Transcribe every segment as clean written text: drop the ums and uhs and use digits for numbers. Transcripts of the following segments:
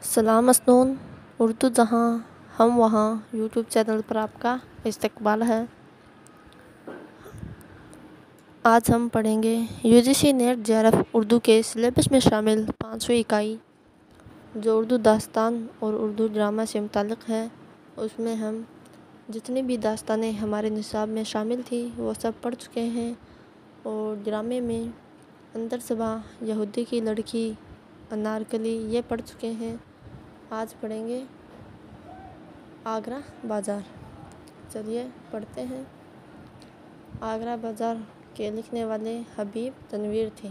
सलाम मसनून उर्दू जहाँ हम वहाँ यूट्यूब चैनल पर आपका इस्तकबाल है। आज हम पढ़ेंगे यूजीसी नेट जेआरएफ उर्दू के सिलेबस में शामिल 5वीं इकाई जो उर्दू दास्तान और उर्दू ड्रामा से मुताल्लिक़ है। उसमें हम जितनी भी दास्तानें हमारे निसाब में शामिल थी वो सब पढ़ चुके हैं। और ड्रामे में अंदर सबा, यहूदी की लड़की, अनारकली ये पढ़ चुके हैं। आज पढ़ेंगे आगरा बाज़ार। चलिए पढ़ते हैं। आगरा बाज़ार के लिखने वाले हबीब तनवीर थे।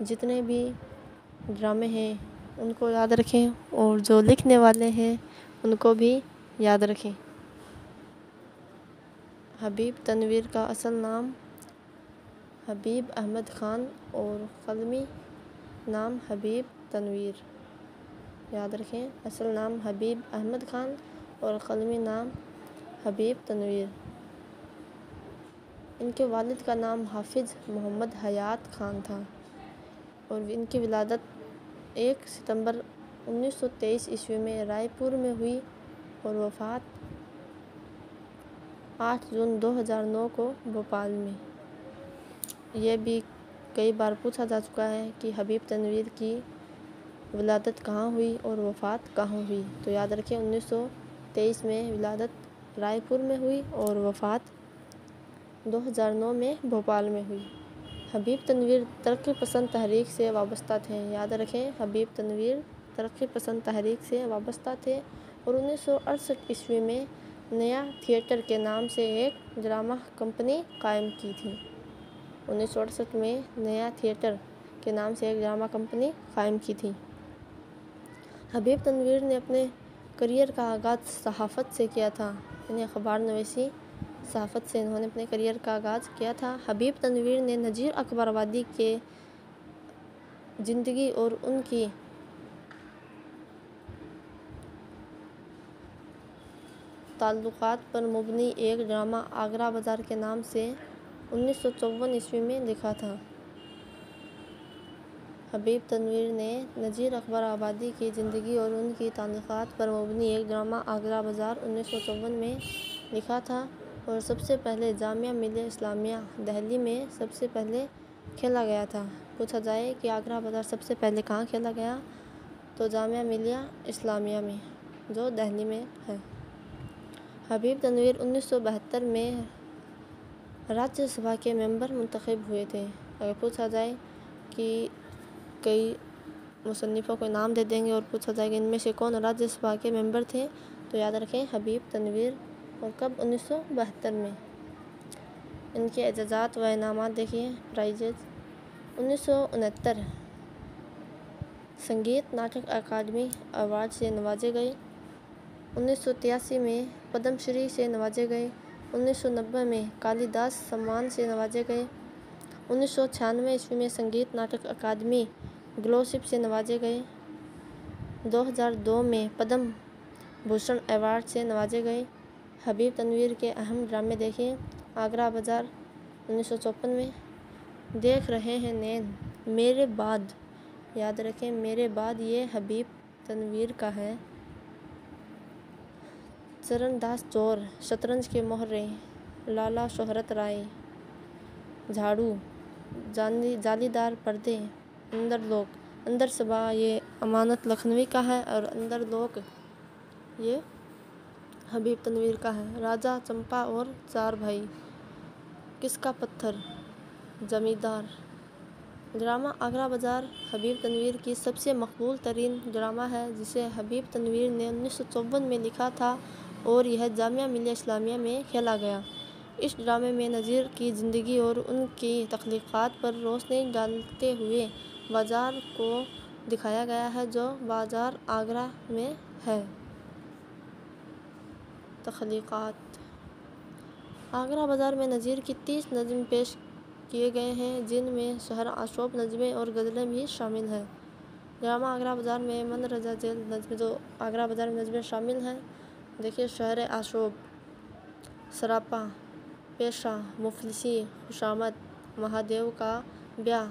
जितने भी ड्रामे हैं उनको याद रखें और जो लिखने वाले हैं उनको भी याद रखें। हबीब तनवीर का असल नाम हबीब अहमद ख़ान और क़लमी नाम हबीब तनवीर। याद रखें, असल नाम हबीब अहमद ख़ान और क़लमी नाम हबीब तनवीर। इनके वालिद का नाम हाफिज़ मोहम्मद हयात ख़ान था और इनकी विलादत 1 सितंबर 1923 ईस्वी में रायपुर में हुई और वफ़ात 8 जून 2009 को भोपाल में। यह भी कई बार पूछा जा चुका है कि हबीब तनवीर की विलादत कहाँ हुई और वफ़ात कहाँ हुई। तो याद रखें, 1923 में विलादत रायपुर में हुई और वफ़ात 2009 में भोपाल में हुई। हबीब तनवीर तरक्की पसंद तहरीक से वाबस्ता थे। याद रखें, हबीब तनवीर तरक्की पसंद तहरीक से वाबस्ता थे और 1968 ईस्वी में नया थिएटर के नाम से एक ड्रामा कंपनी कायम की थी। 1968 में नया थिएटर के नाम से एक ड्रामा कंपनी कायम की थी। हबीब तनवीर ने अपने करियर का आगाज़ सहाफ़त से किया था। यानी अखबार नवीसी सहाफ़त से इन्होंने अपने करियर का आगाज़ किया था। हबीब तनवीर ने नज़ीर अकबर आबादी के ज़िंदगी और उनकी ताल्लुकात पर मुबनी एक ड्रामा आगरा बाज़ार के नाम से 1954 ईस्वी में लिखा था। हबीब तनवीर ने नज़ीर अकबर आबादी की ज़िंदगी और उनकी ताल्लुकात पर मुबनी एक ड्रामा आगरा बाज़ार 1954 में लिखा था और सबसे पहले जामिया मिलिया इस्लामिया दिल्ली में सबसे पहले खेला गया था। पूछा जाए कि आगरा बाज़ार सबसे पहले कहाँ खेला गया, तो जामिया मिलिया इस्लामिया में जो दिल्ली में है। हबीब तनवीर 1972 में राज्यसभा के मेंबर मुंतखब हुए थे। अगर पूछा जाए कि कई मुसन्निफ़ों को नाम दे देंगे और पूछा जाएगा इनमें से कौन राज्यसभा के मेंबर थे, तो याद रखें हबीब तनवीर। और कब? 1972 में। इनके एजाज़ात व इनामात देखिए। प्राइजेज 1969 संगीत नाटक अकादमी अवार्ड से नवाजे गए। 1983 में पद्मश्री से नवाजे गए। 1990 में कालिदास सम्मान से नवाजे गए। 1996 ईस्वी में संगीत नाटक अकादमी ग्लोशिप से नवाजे गए। 2002 में पद्म भूषण अवार्ड से नवाजे गए। हबीब तनवीर के अहम ड्रामे देखिए। आगरा बाज़ार 1954 में, देख रहे हैं नैन, मेरे बाद। याद रखें, मेरे बाद ये हबीब तनवीर का है। चरणदास चोर, शतरंज के मोहरे, लाला शोहरत राय, झाड़ू, जालीदार पर्दे, अंदर लोक, अंदर सबा ये अमानत लखनवी का है और अंदर लोक ये हबीब तनवीर का है। राजा, चंपा और 4 भाई, किसका पत्थर, जमींदार। ड्रामा आगरा बाज़ार हबीब तनवीर की सबसे मकबूल तरीन ड्रामा है जिसे हबीब तनवीर ने 1954 में लिखा था और यह जामिया मिलिया इस्लामिया में खेला गया। इस ड्रामे में नज़ीर की ज़िंदगी और उनकी तख्लीक़ात पर रोशनी डालते हुए बाज़ार को दिखाया गया है जो बाज़ार आगरा में है। तख्लीक़ात। आगरा बाज़ार में नज़ीर की 30 नज़्म पेश किए गए हैं जिनमें शहर आशोब नज़में और गज़लें भी शामिल हैं। ड्रामा आगरा बाज़ार में मंदरजा झेल नज़्म जो आगरा बाज़ार में नज़में शामिल हैं देखिए। शहर आशोब, सरापा, पेशा, मुफलिसी, खुशामद, महादेव का ब्याह,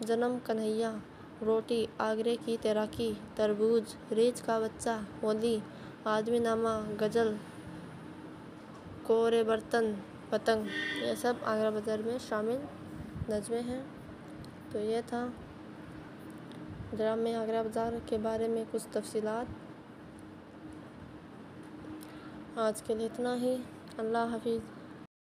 जन्म कन्हैया, روٹی، آگرے کی تیراکی، تربوز، ریچھ کا بچہ، ہولی، آدمی نامہ، غزل، کورے برتن، پتنگ، یہ سب آگرہ بازار میں شامل نظمیں ہیں۔ تو یہ تھا جناب میں آگرہ بازار کے بارے میں کچھ تفصیلات۔ آج کے لیے اتنا ہی۔ اللہ حافظ۔